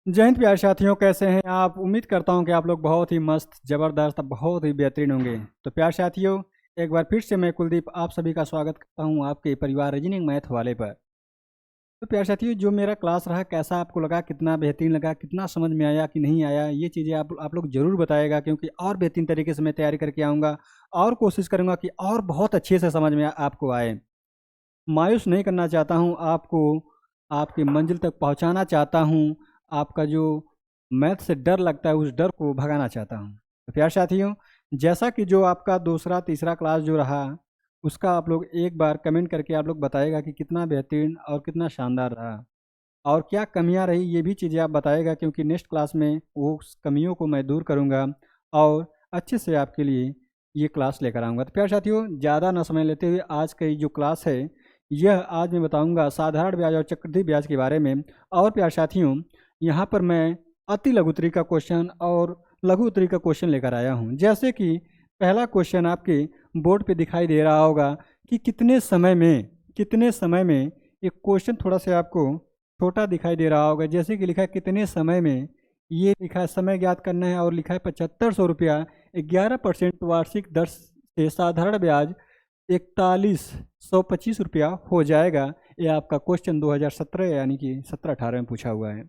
जय हिंद प्यारे साथियों, कैसे हैं आप। उम्मीद करता हूं कि आप लोग बहुत ही मस्त, ज़बरदस्त, बहुत ही बेहतरीन होंगे। तो प्यारे साथियों, एक बार फिर से मैं कुलदीप आप सभी का स्वागत करता हूं आपके परिवार रीजनिंग मैथ वाले पर। तो प्यारे साथियों, जो मेरा क्लास रहा कैसा आपको लगा, कितना बेहतरीन लगा, कितना समझ में आया कि नहीं आया, ये चीज़ें आप लोग ज़रूर बताएगा, क्योंकि और बेहतरीन तरीके से मैं तैयारी करके आऊँगा और कोशिश करूँगा कि और बहुत अच्छे से समझ में आपको आए। मायूस नहीं करना चाहता हूँ आपको, आपकी मंजिल तक पहुँचाना चाहता हूँ। आपका जो मैथ से डर लगता है उस डर को भगाना चाहता हूँ। तो प्यारे साथियों, जैसा कि जो आपका दूसरा तीसरा क्लास जो रहा उसका आप लोग एक बार कमेंट करके आप लोग बताएगा कि कितना बेहतरीन और कितना शानदार रहा, और क्या कमियां रही ये भी चीज़ें आप बताएगा, क्योंकि नेक्स्ट क्लास में वो कमियों को मैं दूर करूँगा और अच्छे से आपके लिए ये क्लास लेकर आऊँगा। तो प्यारे साथियों, ज़्यादा ना समय लेते हुए आज की जो क्लास है यह आज मैं बताऊँगा साधारण ब्याज और चक्रवृद्धि ब्याज के बारे में। और प्यारे साथियों, यहाँ पर मैं अति लघु उत्तरी का क्वेश्चन और लघु उत्तरी का क्वेश्चन लेकर आया हूँ। जैसे कि पहला क्वेश्चन आपके बोर्ड पे दिखाई दे रहा होगा कि कितने समय में एक क्वेश्चन थोड़ा सा आपको छोटा दिखाई दे रहा होगा। जैसे कि लिखा है कितने समय में, ये लिखा है समय ज्ञात करना है और लिखा है 7500 रुपया 11% वार्षिक दर से साधारण ब्याज 4125 रुपया हो जाएगा। ये आपका क्वेश्चन 2017 यानी कि 17-18 में पूछा हुआ है।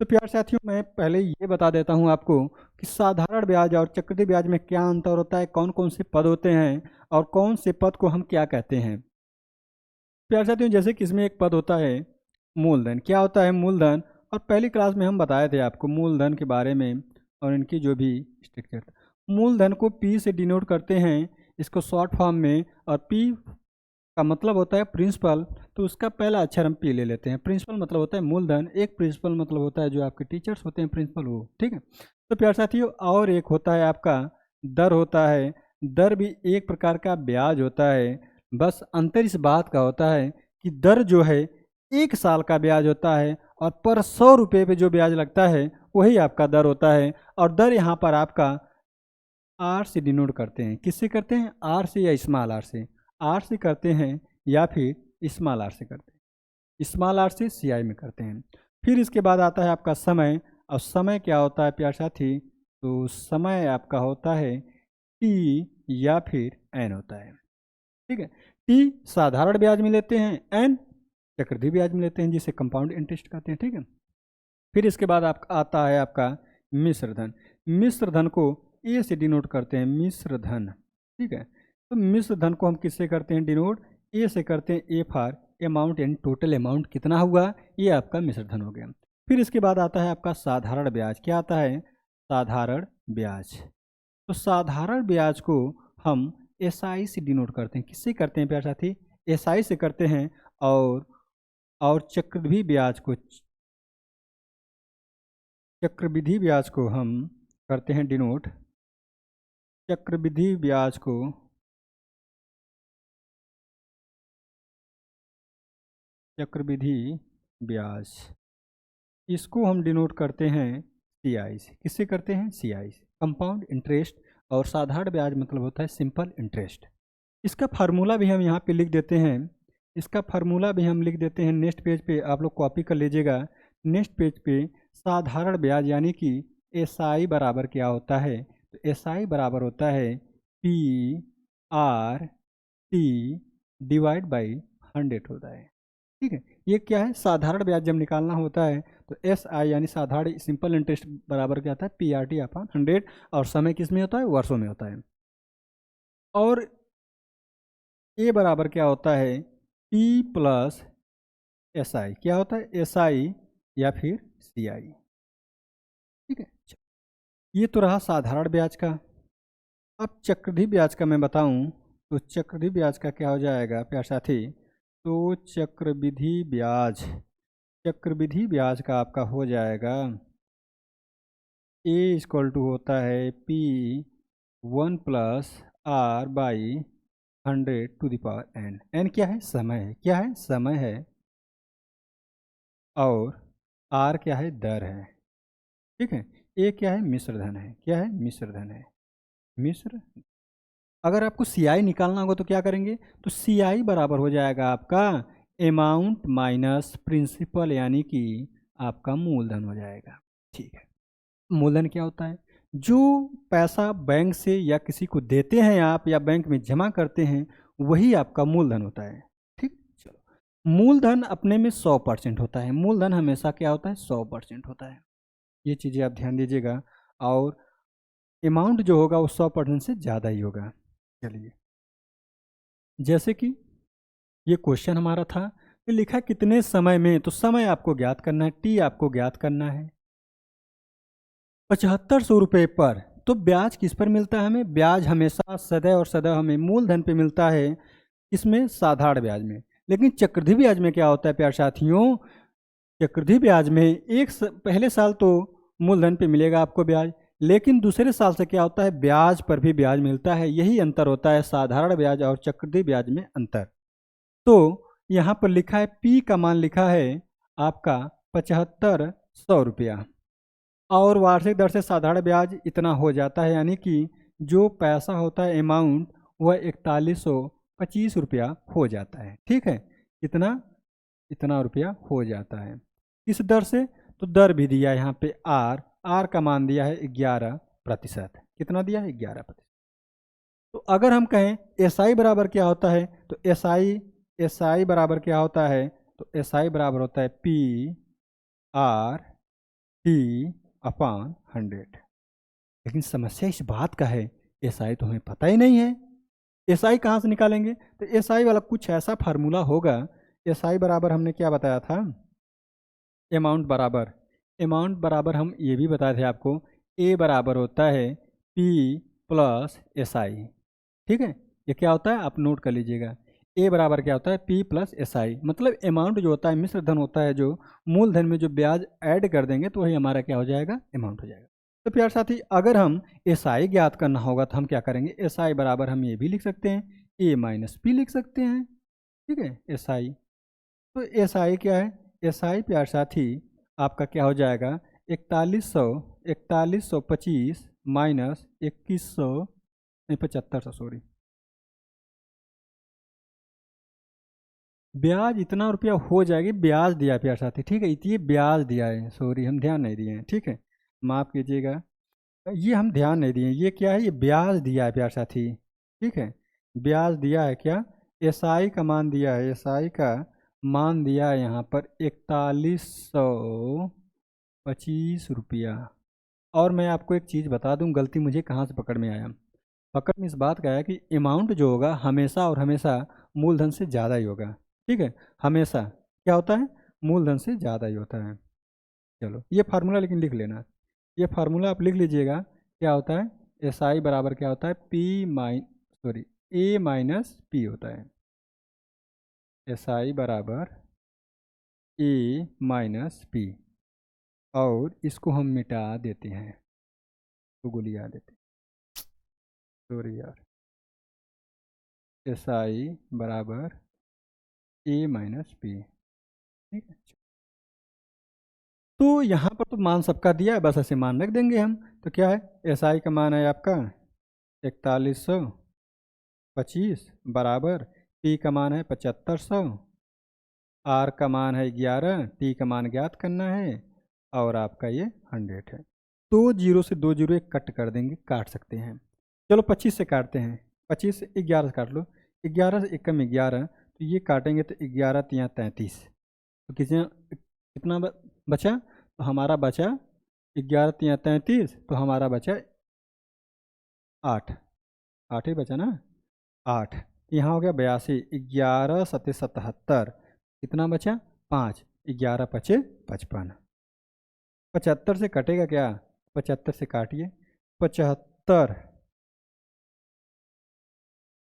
तो प्यारे साथियों, मैं पहले ये बता देता हूँ आपको कि साधारण ब्याज और चक्रवृद्धि ब्याज में क्या अंतर होता है, कौन कौन से पद होते हैं और कौन से पद को हम क्या कहते हैं। प्यारे साथियों, जैसे कि इसमें एक पद होता है मूलधन। क्या होता है मूलधन, और पहली क्लास में हम बताए थे आपको मूलधन के बारे में और इनकी जो भी स्ट्रक्चर। मूलधन को पी से डिनोट करते हैं इसको शॉर्ट फॉर्म में, और पी का मतलब होता है प्रिंसिपल, तो उसका पहला अक्षर हम पी ले लेते हैं। प्रिंसिपल मतलब होता है मूलधन, एक प्रिंसिपल मतलब होता है जो आपके टीचर्स होते हैं प्रिंसिपल, वो ठीक है। तो प्यारे साथियों, और एक होता है आपका दर होता है। दर भी एक प्रकार का ब्याज होता है, बस अंतर इस बात का होता है कि दर जो है 1 साल का ब्याज होता है और पर 100 रुपये पे जो ब्याज लगता है वही आपका दर होता है। और दर यहाँ पर आपका आर से डिनोट करते हैं। किससे करते हैं, आर से या स्मॉल आर से। आर से करते हैं या फिर स्मॉल आर से करते हैं। स्मॉल आर से सी आई में करते हैं। फिर इसके बाद आता है आपका समय। और समय क्या होता है प्यारे साथी, तो समय आपका होता है टी या फिर एन होता है, ठीक है। टी साधारण ब्याज में लेते हैं, एन चक्रवृद्धि ब्याज में लेते हैं, जिसे कंपाउंड इंटरेस्ट कहते हैं, ठीक है। फिर इसके बाद आप आता है आपका मिश्र धन। मिश्र धन को ए से डिनोट करते हैं, मिश्र धन, ठीक है। तो मिश्र धन को हम किससे करते हैं डिनोट, ए से करते हैं, ए फॉर अमाउंट, यानी टोटल अमाउंट कितना हुआ, ये आपका मिश्र धन हो गया। फिर इसके बाद आता है आपका साधारण ब्याज। क्या आता है, साधारण ब्याज। तो साधारण ब्याज को हम एस आई से डिनोट करते हैं। किससे करते हैं प्यारे साथी, एस आई से करते हैं। और चक्रवृद्धि ब्याज को हम करते हैं डिनोट। चक्रवृद्धि ब्याज को चक्रवृद्धि ब्याज इसको हम डिनोट करते हैं सी आई से। किससे करते हैं, सी आई से, कंपाउंड इंटरेस्ट। और साधारण ब्याज मतलब होता है सिंपल इंटरेस्ट। इसका फार्मूला भी हम यहाँ पे लिख देते हैं। इसका फार्मूला भी हम लिख देते हैं नेक्स्ट पेज पे, आप लोग कॉपी कर लीजिएगा। नेक्स्ट पेज पे साधारण ब्याज यानी कि एस आई बराबर क्या होता है, तो एस आई बराबर होता है P R T divide by 100 होता है, ठीक है। ये क्या है, साधारण ब्याज जब निकालना होता है तो एस आई यानी साधारण सिंपल इंटरेस्ट बराबर क्या होता है, पी आर टी अपॉन 100। और समय किस में होता है, वर्षों में होता है। और ए बराबर क्या होता है, पी प्लस एस आई। क्या होता है, एस आई या फिर सी आई, ठीक है। ये तो रहा साधारण ब्याज का। अब चक्रवृद्धि ब्याज का मैं बताऊं तो चक्रवृद्धि ब्याज का क्या हो जाएगा प्यारे साथी, तो चक्रवृद्धि ब्याज का आपका हो जाएगा ए इक्वल टू होता है पी 1+r/100 एन क्या है, समय है। क्या है, समय है। और आर क्या है, दर है, ठीक है। ए क्या है, मिश्र धन है। क्या है, मिश्र धन है, मिश्र। अगर आपको सी आई निकालना होगा तो क्या करेंगे, तो सी आई बराबर हो जाएगा आपका अमाउंट माइनस प्रिंसिपल यानी कि आपका मूलधन हो जाएगा। ठीक है, मूलधन क्या होता है? जो पैसा बैंक से या किसी को देते हैं आप या बैंक में जमा करते हैं, वही आपका मूलधन होता है। ठीक, चलो, मूलधन अपने में 100% होता है। मूलधन हमेशा क्या होता है? 100% होता है। ये चीज़ें आप ध्यान दीजिएगा, और अमाउंट जो होगा वो 100% से ज़्यादा ही होगा। चलिए, जैसे कि ये क्वेश्चन हमारा था कि लिखा कितने समय में, तो समय आपको ज्ञात करना है, टी आपको ज्ञात करना है। 7500 रुपये पर, तो ब्याज किस पर मिलता है हमें? ब्याज हमेशा सदैव और सदैव हमें मूलधन पे मिलता है, इसमें साधारण ब्याज में। लेकिन चक्रवृद्धि ब्याज में क्या होता है प्यारे साथियों? चक्रवृद्धि ब्याज में पहले साल तो मूलधन पे मिलेगा आपको ब्याज, लेकिन दूसरे साल से क्या होता है? ब्याज पर भी ब्याज मिलता है। यही अंतर होता है साधारण ब्याज और चक्रवृद्धि ब्याज में अंतर। तो यहाँ पर लिखा है पी का मान लिखा है आपका 7500 रुपया, और वार्षिक दर से साधारण ब्याज इतना हो जाता है, यानी कि जो पैसा होता है अमाउंट, वह 4125 रुपया हो जाता है। ठीक है, इतना रुपया हो जाता है। इस दर से, तो दर भी दिया है यहाँ पे आर का मान दिया है 11%। कितना दिया है? 11%। तो अगर हम कहें एस आई बराबर क्या होता है, तो एस आई बराबर क्या होता है? तो एस आई बराबर होता है पी आर टी अपॉन 100। लेकिन समस्या इस बात का है, एस आई तो हमें पता ही नहीं है। एस आई कहाँ से निकालेंगे? तो एस आई वाला कुछ ऐसा फार्मूला होगा। एस आई बराबर हमने क्या बताया था? अमाउंट बराबर हम ये भी बताए थे आपको, ए बराबर होता है पी प्लस एस आई। ठीक है, ये क्या होता है आप नोट कर लीजिएगा। ए बराबर क्या होता है? पी प्लस एस आई, मतलब अमाउंट जो होता है मिश्र धन होता है, जो मूलधन में जो ब्याज ऐड कर देंगे तो वही हमारा क्या हो जाएगा? अमाउंट हो जाएगा। तो प्यार साथी, अगर हम एस आई ज्ञात करना होगा तो हम क्या करेंगे? एस आई बराबर हम ये भी लिख सकते हैं, ए माइनस पी लिख सकते हैं। ठीक है, एस आई, तो एस आई क्या है? एस आई प्यार साथी आपका क्या हो जाएगा? 4125 माइनस 2100, नहीं 7500, सॉरी, ब्याज इतना रुपया हो जाएगी। ब्याज दिया है प्यार साथी, ठीक है, ये ब्याज दिया है, सॉरी हम ध्यान नहीं दिए हैं। ठीक है, माफ़ कीजिएगा, ये हम ध्यान नहीं दिए। ये क्या है? ये ब्याज दिया है प्यार साथी। ठीक है, ब्याज दिया है क्या? एस आई का मान दिया है, एस आई का मान दिया है यहाँ पर 4125 रुपया। और मैं आपको एक चीज़ बता दूं, गलती मुझे कहाँ से पकड़ में आया। पकड़ में इस बात का आया कि अमाउंट जो होगा हमेशा और हमेशा मूलधन से ज़्यादा ही होगा। ठीक है, हमेशा क्या होता है? मूलधन से ज़्यादा ही होता है। चलो, ये फार्मूला लेकिन लिख लेना, ये फार्मूला आप लिख लीजिएगा। क्या होता है? एस आई बराबर क्या होता है? ए माइनस पी होता है। एस आई बराबर ए माइनस पी, और इसको हम मिटा देते हैं, तो गोलियाँ देते हैं, सॉरी यार। एस आई बराबर ए माइनस पी। ठीक है, तो यहाँ पर तो मान सबका दिया है, बस ऐसे मान रख देंगे हम। तो क्या है? एस आई का मान है आपका 4125 बराबर पी का मान है 7500, आर का मान है 11, टी का मान ज्ञात करना है, और आपका ये 100 है। दो जीरो से दो जीरो एक कट कर देंगे, काट सकते हैं। चलो 25 से काटते हैं, 25 से 11 से काट लो, 11 से 1 कम 11, तो ये काटेंगे तो 11 तिया 33, तो कितना बचा? तो हमारा बचा 11 तिया 33, तो हमारा बचा 8, 8 ही बचा ना, 8। यहाँ हो गया 82, 11 सत्ते 77, कितना बचा? 5, 11 पचे 55। 75 से कटेगा क्या? 75 से काटिए, 75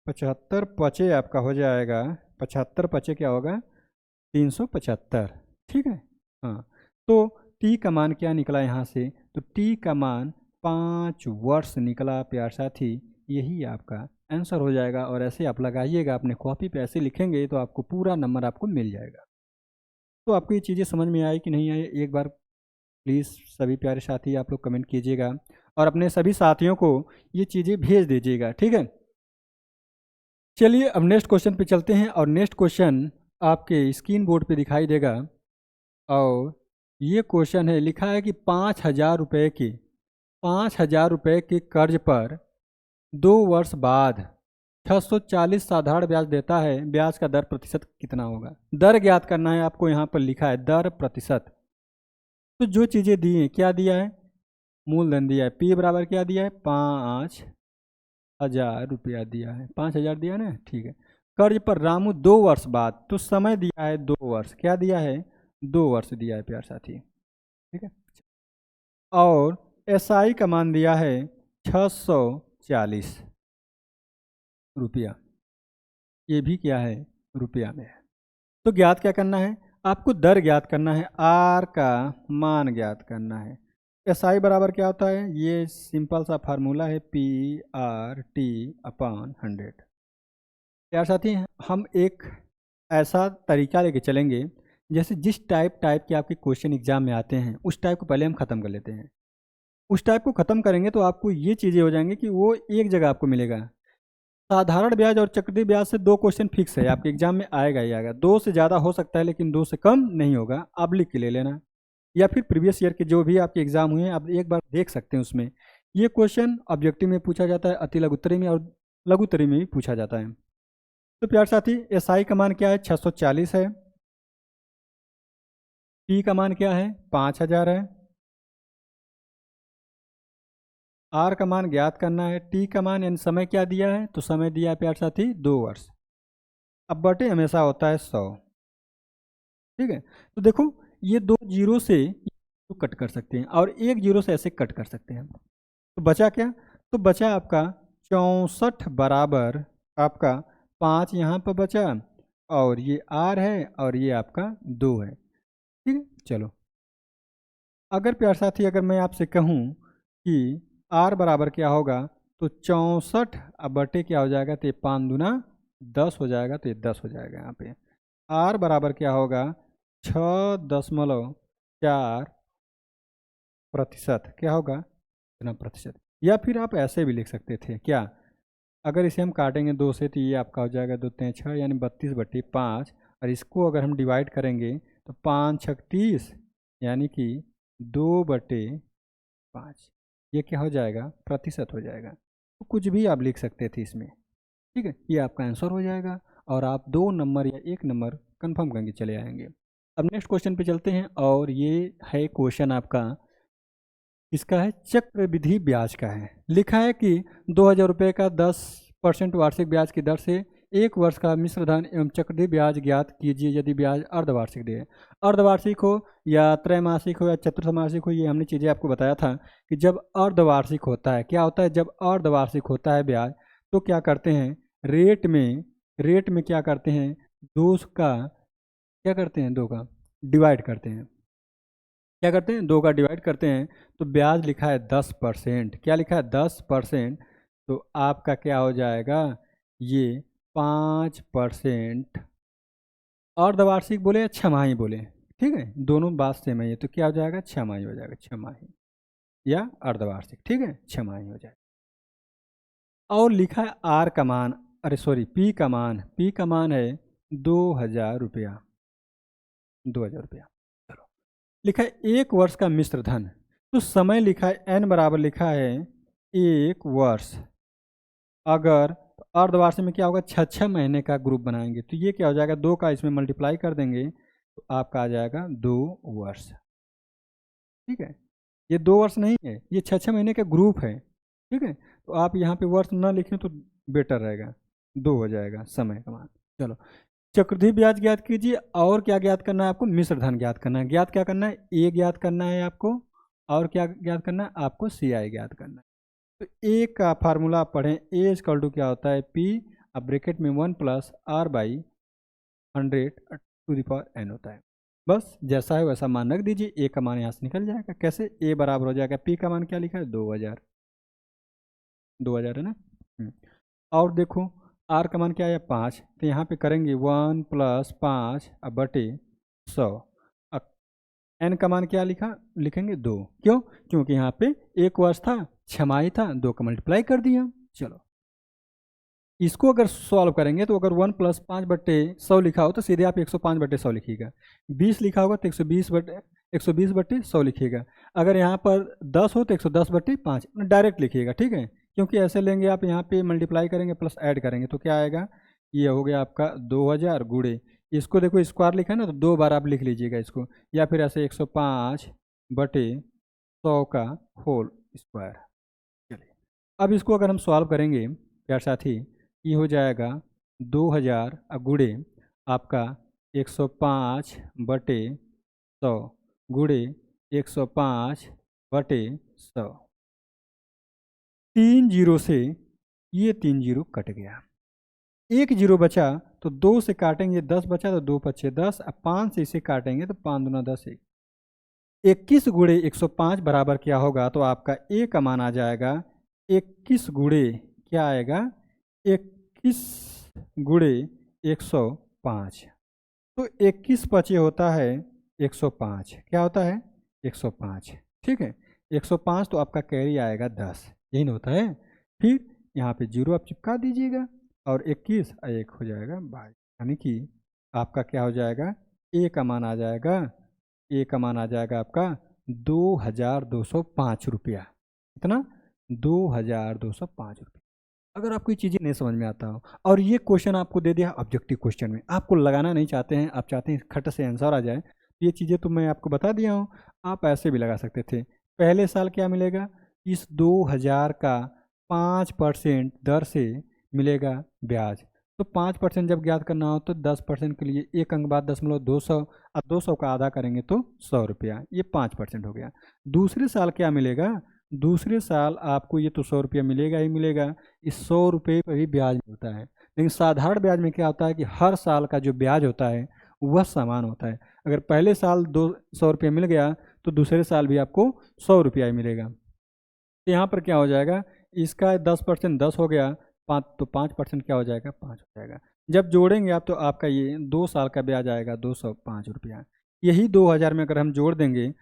75 पचे आपका हो जाएगा, 75 पचे क्या होगा? 375। ठीक है, हाँ। तो टी का मान क्या निकला यहाँ से? तो टी का मान 5 वर्ष निकला प्यार साथी। यही आपका आंसर हो जाएगा, और ऐसे आप लगाइएगा अपने कॉपी पे, ऐसे लिखेंगे तो आपको पूरा नंबर आपको मिल जाएगा। तो आपको ये चीज़ें समझ में आई कि नहीं आई, एक बार प्लीज़ सभी प्यारे साथी आप लोग कमेंट कीजिएगा, और अपने सभी साथियों को ये चीज़ें भेज दीजिएगा। ठीक है, चलिए अब नेक्स्ट क्वेश्चन पे चलते हैं, और नेक्स्ट क्वेश्चन आपके स्क्रीन बोर्ड पे दिखाई देगा, और ये क्वेश्चन है, लिखा है कि 5,000 रुपये के कर्ज पर 2 वर्ष बाद 640 साधारण ब्याज देता है, ब्याज का दर प्रतिशत कितना होगा? दर ज्ञात करना है आपको, यहाँ पर लिखा है दर प्रतिशत। तो जो चीज़ें दी हैं, क्या दिया है? मूलधन दिया है, पी बराबर क्या दिया है? 5,000 रुपया दिया है, 5,000 दिया ना, ठीक है। कर्ज पर रामू 2 वर्ष बाद, तो समय दिया है 2 वर्ष, क्या दिया है? 2 वर्ष दिया है प्यार साथी, ठीक है। और एसआई का मान दिया है 640 रुपया, ये भी क्या है? रुपया में है। तो ज्ञात क्या करना है आपको? दर ज्ञात करना है, आर का मान ज्ञात करना है। एसआई बराबर क्या होता है? ये सिंपल सा फार्मूला है, PRT/100। यार साथी, हम एक ऐसा तरीका लेके चलेंगे, जैसे जिस टाइप के आपके क्वेश्चन एग्जाम में आते हैं, उस टाइप को पहले हम ख़त्म कर लेते हैं। उस टाइप को ख़त्म करेंगे तो आपको ये चीज़ें हो जाएंगी कि वो एक जगह आपको मिलेगा। साधारण ब्याज और चक्रवृद्धि ब्याज से 2 क्वेश्चन फिक्स है, आपके एग्जाम में आएगा ही आएगा। 2 से ज़्यादा हो सकता है, लेकिन 2 से कम नहीं होगा। आप लिख के ले लेना, या फिर प्रीवियस ईयर के जो भी आपके एग्जाम हुए हैं आप एक बार देख सकते हैं। उसमें ये क्वेश्चन ऑब्जेक्टिव में पूछा जाता है, अति लघुत्तरी में और लघुत्तरी में भी पूछा जाता है। तो प्यार साथी, एसआई का मान क्या है? 640 है। पी का मान क्या है? 5,000 है। आर का मान ज्ञात करना है। टी का मान यानी समय क्या दिया है? तो समय दिया है प्यार साथी 2 वर्ष। अब बटे हमेशा होता है 100, ठीक है। तो देखो, ये 2 जीरो से तो कट कर सकते हैं और 1 जीरो से ऐसे कट कर सकते हैं। तो बचा क्या? तो बचा आपका 64 बराबर आपका 5 यहाँ पर बचा, और ये आर है और ये आपका 2 है, ठीक है। चलो, अगर प्यार साथी, अगर मैं आपसे कहूँ कि आर बराबर क्या होगा, तो 64 अब बटे क्या हो जाएगा? तो ये 5 दूना 10 हो जाएगा, तो ये 10 हो जाएगा। यहाँ पे आर बराबर क्या होगा? 6.4%। क्या होगा? इतना प्रतिशत। या फिर आप ऐसे भी लिख सकते थे, क्या? अगर इसे हम काटेंगे 2 से, तो ये आपका हो जाएगा 2 3 6 यानी 32/5। और इसको अगर हम डिवाइड करेंगे तो 5 6 30 यानी कि 2/5। ये क्या हो जाएगा? प्रतिशत हो जाएगा। तो कुछ भी आप लिख सकते थे इसमें, ठीक है। ये आपका आंसर हो जाएगा और आप 2 नंबर या 1 नंबर कंफर्म करके चले आएंगे। अब नेक्स्ट क्वेश्चन पे चलते हैं, और ये है क्वेश्चन आपका, इसका है चक्रवृद्धि ब्याज का है। लिखा है कि 2,000 रुपये का 10% वार्षिक ब्याज की दर से 1 वर्ष का मिश्र धन एवं चक्रवृद्धि ब्याज ज्ञात कीजिए यदि ब्याज अर्धवार्षिक दे। अर्धवार्षिक हो या त्रैमासिक हो या चतुर्मासिक हो, ये हमने चीज़ें आपको बताया था कि जब अर्धवार्षिक होता है, क्या होता है? जब अर्धवार्षिक होता है ब्याज, तो क्या करते हैं? रेट में क्या करते हैं? 2 का क्या करते हैं? 2 का डिवाइड करते हैं। क्या करते हैं? 2 का डिवाइड करते हैं। तो ब्याज लिखा है 10%। क्या लिखा है? 10%। तो आपका क्या हो जाएगा? ये 5%। अर्धवार्षिक बोले या छमाही बोले, ठीक है, दोनों बात सेम है। ये तो क्या हो जाएगा? छमाही हो जाएगा, छमाही या अर्धवार्षिक, ठीक है, छमाही हो जाएगा। और लिखा है आर का मान, अरे सॉरी, पी का मान है 2,000 रुपया, 2,000 रुपया। चलो, लिखा है 1 वर्ष का मिश्र धन। तो समय लिखा है एन बराबर लिखा है 1 वर्ष। अगर अर्धवार्षिक में क्या होगा? 6 महीने का ग्रुप बनाएंगे, तो ये क्या हो जाएगा? 2 का इसमें मल्टीप्लाई कर देंगे तो आपका आ जाएगा 2 वर्ष, ठीक है। ये 2 वर्ष नहीं है, ये 6 महीने का ग्रुप है, ठीक है। तो आप यहाँ पे वर्ष ना लिखें तो बेटर रहेगा, 2 हो जाएगा समय का मान। चलो, चक्रवृद्धि ब्याज ज्ञात कीजिए। और क्या ज्ञात करना है आपको? मिश्र धन ज्ञात करना है। ज्ञात क्या करना है? ए ज्ञात करना है आपको, और क्या ज्ञात करना है आपको? CI ज्ञात करना है। तो ए का फार्मूला आप पढ़ें, ए इक्वल टू क्या होता है? पी, अब ब्रैकेट में 1 + R/100 होता है। बस जैसा है वैसा मान रख दीजिए, ए का मान यहाँ से निकल जाएगा। कैसे? ए बराबर हो जाएगा, पी का मान क्या लिखा है? 2,000, 2,000 है ना। और देखो, आर का मान क्या है? 5। तो यहाँ पे करेंगे 1 + 5/100। एन का मान क्या लिखेंगे? 2। क्यों? क्योंकि यहाँ पे 1 वर्ष था, छमाही था, 2 का मल्टीप्लाई कर दिया। चलो, इसको अगर सॉल्व करेंगे तो अगर 1 + 5/100 लिखा हो तो सीधे आप 105/100 लिखिएगा। 20 लिखा होगा तो 120 120/100 लिखिएगा। अगर यहाँ पर 10 हो तो 110/5 डायरेक्ट लिखिएगा, ठीक है। क्योंकि ऐसे लेंगे आप, यहाँ पे मल्टीप्लाई करेंगे प्लस ऐड करेंगे तो क्या आएगा, ये हो गया आपका 2000 गुणे, इसको देखो स्क्वायर लिखा है ना, तो 2 बार आप लिख लीजिएगा इसको, या फिर ऐसे 105/100 का होल स्क्वायर। चलिए अब इसको अगर हम सॉल्व करेंगे प्यार साथी, ये हो जाएगा 2000 गुणे आपका 105/100 गुणे 105/100, 3 जीरो से ये 3 जीरो कट गया, 1 जीरो बचा तो 2 से काटेंगे 10 बचा तो 2 पच्चे 10, अब 5 से इसे काटेंगे तो 5 दूना 10, 21 गुणे 105 बराबर क्या होगा, तो आपका ए का मान आ जाएगा 21 गुणे क्या आएगा, 21 गुणे 105, तो 21 पचे होता है 105, क्या होता है 105, ठीक है। 105 तो आपका कैरी आएगा 10, यही ना होता है। फिर यहाँ पे जीरो आप चिपका दीजिएगा और 21 और 1 हो जाएगा 22, यानी कि आपका क्या हो जाएगा, ए का मान आ जाएगा, ए का मान आ जाएगा आपका 2205 रुपया। कितना, 2205 रुपया। अगर आपको ये चीज़ें नहीं समझ में आता हो और ये क्वेश्चन आपको दे दिया ऑब्जेक्टिव क्वेश्चन में, आपको लगाना नहीं चाहते हैं, आप चाहते हैं खट से आंसर आ जाए, तो ये चीज़ें तो मैं आपको बता दिया हूँ, आप ऐसे भी लगा सकते थे। पहले साल क्या मिलेगा, इस 2000 का 5% दर से मिलेगा ब्याज, तो 5% जब ज्ञात करना हो तो 10% के लिए एक अंक बाद 0.200 और 200 का आधा करेंगे तो 100 रुपया, ये 5% हो गया। दूसरे साल क्या मिलेगा, दूसरे साल आपको ये तो 100 रुपया मिलेगा ही मिलेगा, इस 100 रुपये पर भी ब्याज मिलता है। लेकिन साधारण ब्याज में क्या होता है कि हर साल का जो ब्याज होता है वह समान होता है। अगर पहले साल 200 रुपया मिल गया तो दूसरे साल भी आपको 100 रुपया ही मिलेगा। तो यहाँ पर क्या हो जाएगा, इसका 10% 10 हो गया, 5 तो 5% क्या हो जाएगा, 5 हो जाएगा। जब जोड़ेंगे आप तो आपका ये 2 साल का ब्याज आएगा 205 रुपया। यही 2000 में अगर हम जोड़ देंगे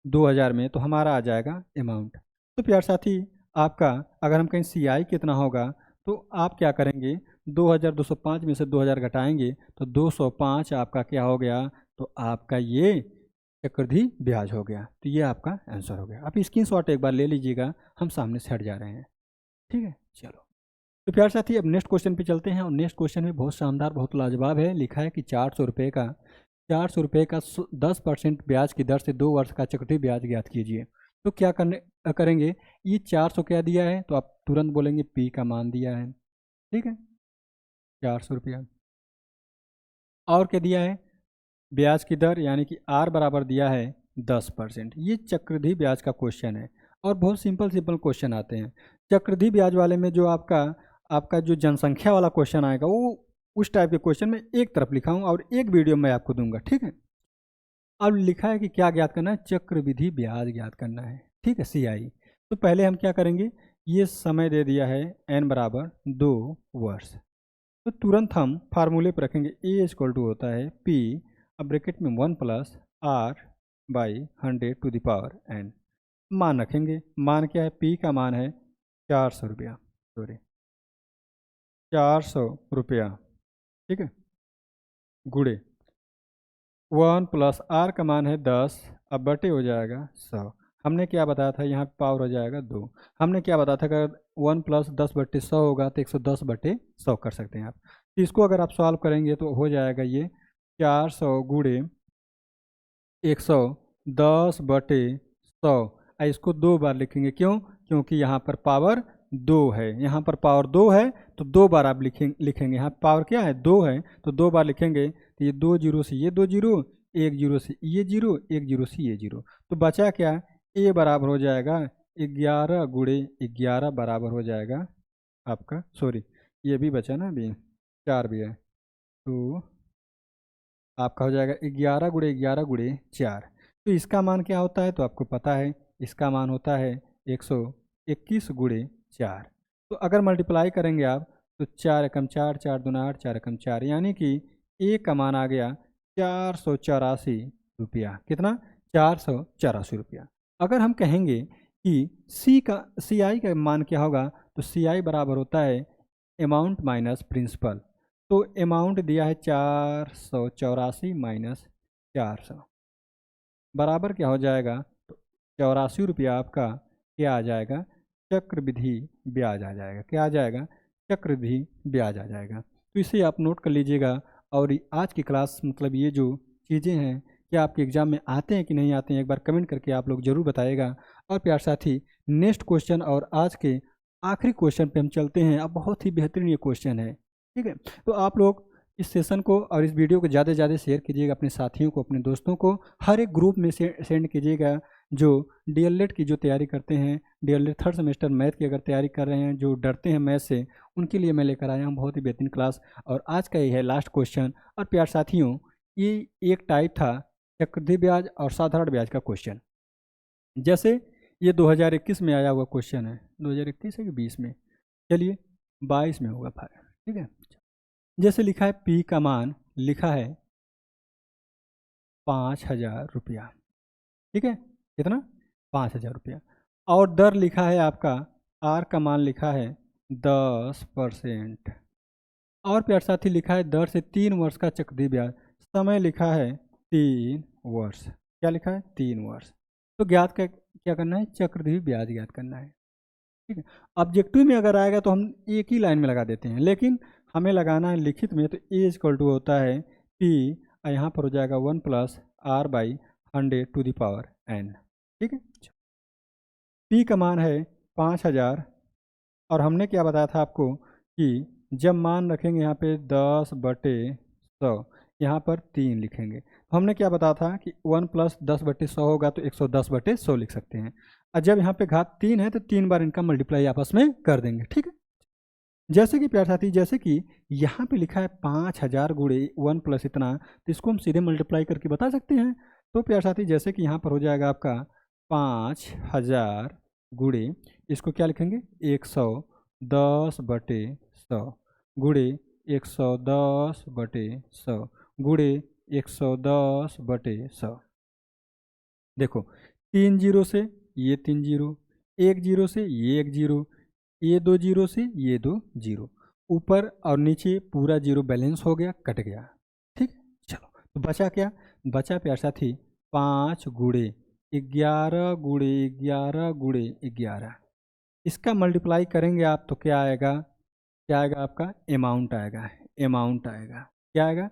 2000 में तो हमारा आ जाएगा अमाउंट। तो प्यार साथी, आपका अगर हम कहीं CI कितना होगा तो आप क्या करेंगे, 2205 में से 2000 घटाएंगे तो 205 आपका क्या हो गया, तो आपका ये चक्रवृद्धि ब्याज हो गया। तो ये आपका आंसर हो गया। आप स्क्रीनशॉट एक बार ले लीजिएगा, हम सामने से हट जा रहे हैं, ठीक है। चलो तो प्यार साथी, अब नेक्स्ट क्वेश्चन पे चलते हैं और नेक्स्ट क्वेश्चन भी बहुत शानदार, बहुत लाजवाब है। लिखा है कि 400 रुपये का 10% ब्याज की दर से 2 वर्ष का चक्रवृद्धि ब्याज ज्ञात कीजिए। तो क्या करेंगे, ये 400 क्या दिया है तो आप तुरंत बोलेंगे P का मान दिया है, ठीक है, 400 रुपया। और क्या दिया है, ब्याज की दर यानी कि R बराबर दिया है 10%। ये चक्रवृद्धि ब्याज का क्वेश्चन है और बहुत सिंपल क्वेश्चन आते हैं। चक्रवृद्धि ब्याज वाले में जो आपका जो जनसंख्या वाला क्वेश्चन आएगा वो उस टाइप के क्वेश्चन में एक तरफ लिखा हूँ और एक वीडियो में आपको दूंगा, ठीक है। अब लिखा है कि क्या ज्ञात करना है, चक्रवृद्धि ब्याज ज्ञात करना है, ठीक है, CI। तो पहले हम क्या करेंगे, ये समय दे दिया है n बराबर 2 वर्ष, तो तुरंत हम फार्मूले पर रखेंगे A इक्वल टू होता है P, अब ब्रैकेट में 1 प्लस R/100 मान रखेंगे। मान क्या है, P का मान है 400 रुपया, सॉरी 400 रुपया, ठीक है, गुड़े 1 प्लस R का मान है 10, अब बटे हो जाएगा 100। हमने क्या बताया था, यहाँ पावर हो जाएगा 2। हमने क्या बताया था, अगर 1 प्लस 10/100 होगा तो 110/100 कर सकते हैं आप। तो इसको अगर आप सॉल्व करेंगे तो हो जाएगा ये 400 गुड़े 110/100, इसको 2 बार लिखेंगे, क्यों, क्योंकि यहाँ पर पावर 2 है, यहाँ पर पावर 2 है तो 2 बार आप लिखेंगे। यहाँ पावर क्या है, 2 है तो 2 बार लिखेंगे। तो ये 2 जीरो से ये 2 जीरो, 1 जीरो से ये जीरो, 1 जीरो से ये जीरो, तो बचा क्या, A बराबर हो जाएगा 11 गुड़े 11 बराबर हो जाएगा आपका, सॉरी ये भी बचा ना अभी, 4 भी है, तो आपका हो जाएगा 11 गुड़े 11 गुड़े 4। तो इसका मान क्या होता है, तो आपको पता है इसका मान होता है 121 गुड़े 4। तो अगर मल्टीप्लाई करेंगे आप तो 4 एकम 4, 4 दूना 8, 4 एकम 4, यानी कि A का मान आ गया 484 रुपया। कितना, 484 रुपया। अगर हम कहेंगे कि CI का मान क्या होगा, तो CI बराबर होता है अमाउंट माइनस प्रिंसिपल। तो अमाउंट दिया है 484 माइनस 400, बराबर क्या हो जाएगा, तो 84 रुपया आपका क्या आ जाएगा, चक्रवृद्धि ब्याज आ जाएगा। क्या आ जाएगा, चक्रवृद्धि ब्याज आ जाएगा। तो इसे आप नोट कर लीजिएगा। और आज की क्लास मतलब ये जो चीज़ें हैं क्या आपके एग्जाम में आते हैं कि नहीं आते हैं, एक बार कमेंट करके आप लोग जरूर बताइएगा। और प्यार साथी, नेक्स्ट क्वेश्चन और आज के आखिरी क्वेश्चन पे हम चलते हैं। अब बहुत ही बेहतरीन ये क्वेश्चन है, ठीक है। तो आप लोग इस सेशन को और इस वीडियो को ज़्यादा से ज़्यादा शेयर कीजिएगा अपने साथियों को, अपने दोस्तों को, हर एक ग्रुप में सेंड कीजिएगा। जो डीएलएड की जो तैयारी करते हैं, डीएलएड थर्ड सेमेस्टर मैथ की अगर तैयारी कर रहे हैं, जो डरते हैं मैथ से, उनके लिए मैं लेकर आया हूँ बहुत ही बेहतरीन क्लास। और आज का ये है लास्ट क्वेश्चन। और प्यार साथियों, ये एक टाइप था चक्रवृद्धि ब्याज और साधारण ब्याज का क्वेश्चन। जैसे ये 2021 में आया हुआ क्वेश्चन है, 2021 है कि 20 में, चलिए 22 में होगा भाई, ठीक है। जैसे लिखा है पी का मान लिखा है 5,000 रुपया, ठीक है। कितना, 5,000 रुपया। और दर लिखा है आपका, आर का मान लिखा है 10%। और प्यार साथी लिखा है दर से 3 वर्ष का चक्रवृद्धि ब्याज, समय लिखा है 3 वर्ष। क्या लिखा है, 3 वर्ष। तो ज्ञात क्या करना है, चक्रवृद्धि ब्याज ज्ञात करना है, ठीक है। ऑब्जेक्टिव में अगर आएगा तो हम एक ही लाइन में लगा देते हैं, लेकिन हमें लगाना है लिखित में। तो ए इक्वल टू होता है पी, यहाँ पर हो जाएगा 1 + r/100⁴n, ठीक है। पी का मान है 5,000। और हमने क्या बताया था आपको कि जब मान रखेंगे यहाँ पे 10/100, यहाँ पर 3 लिखेंगे। तो हमने क्या बताया था कि 1 + 10/100 होगा तो 110/100 लिख सकते हैं। और जब यहाँ पे घात 3 है तो 3 बार इनका मल्टीप्लाई आपस में कर देंगे, ठीक है। जैसे कि प्यार साथी, जैसे कि यहाँ पे लिखा है 5,000 गुणे 1 + इतना, तो इसको हम सीधे मल्टीप्लाई करके बता सकते हैं। तो प्यार साथी, जैसे कि यहाँ पर हो जाएगा आपका 5,000 गुणे, इसको क्या लिखेंगे, 110/100 गुणे 110/100 गुणे 110/100। देखो 3 जीरो से ये 3 जीरो, 1 जीरो से ये 1 जीरो, ये 2 जीरो से ये 2 जीरो, ऊपर और नीचे पूरा जीरो बैलेंस हो गया, कट गया, ठीक। चलो, तो बचा क्या, बचा प्यार साथी 5 गुणे 11 गुणे 11 गुणे 11। इसका मल्टीप्लाई करेंगे आप तो क्या आएगा, क्या आएगा आपका, अमाउंट आएगा, अमाउंट आएगा, क्या आएगा।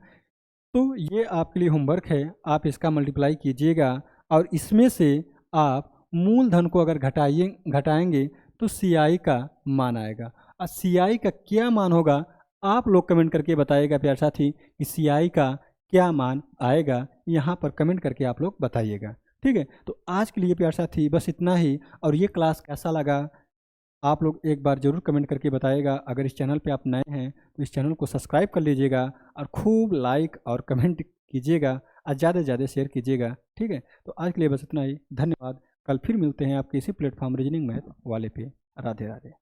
तो ये आपके लिए होमवर्क है, आप इसका मल्टीप्लाई कीजिएगा और इसमें से आप मूलधन को अगर घटाएंगे तो सीआई का मान आएगा। और सीआई का क्या मान होगा, आप लोग कमेंट करके बताइएगा प्यार साथी कि सीआई का क्या मान आएगा, यहाँ पर कमेंट करके आप लोग बताइएगा, ठीक है। तो आज के लिए प्यार साथी बस इतना ही। और ये क्लास कैसा लगा आप लोग एक बार ज़रूर कमेंट करके बताइएगा। अगर इस चैनल पे आप नए हैं तो इस चैनल को सब्सक्राइब कर लीजिएगा और खूब लाइक और कमेंट कीजिएगा और ज़्यादा से ज़्यादा शेयर कीजिएगा, ठीक है। तो आज के लिए बस इतना ही, धन्यवाद। कल फिर मिलते हैं आपके इसी प्लेटफॉर्म रीजनिंग मैथ वाले पे। राधे राधे।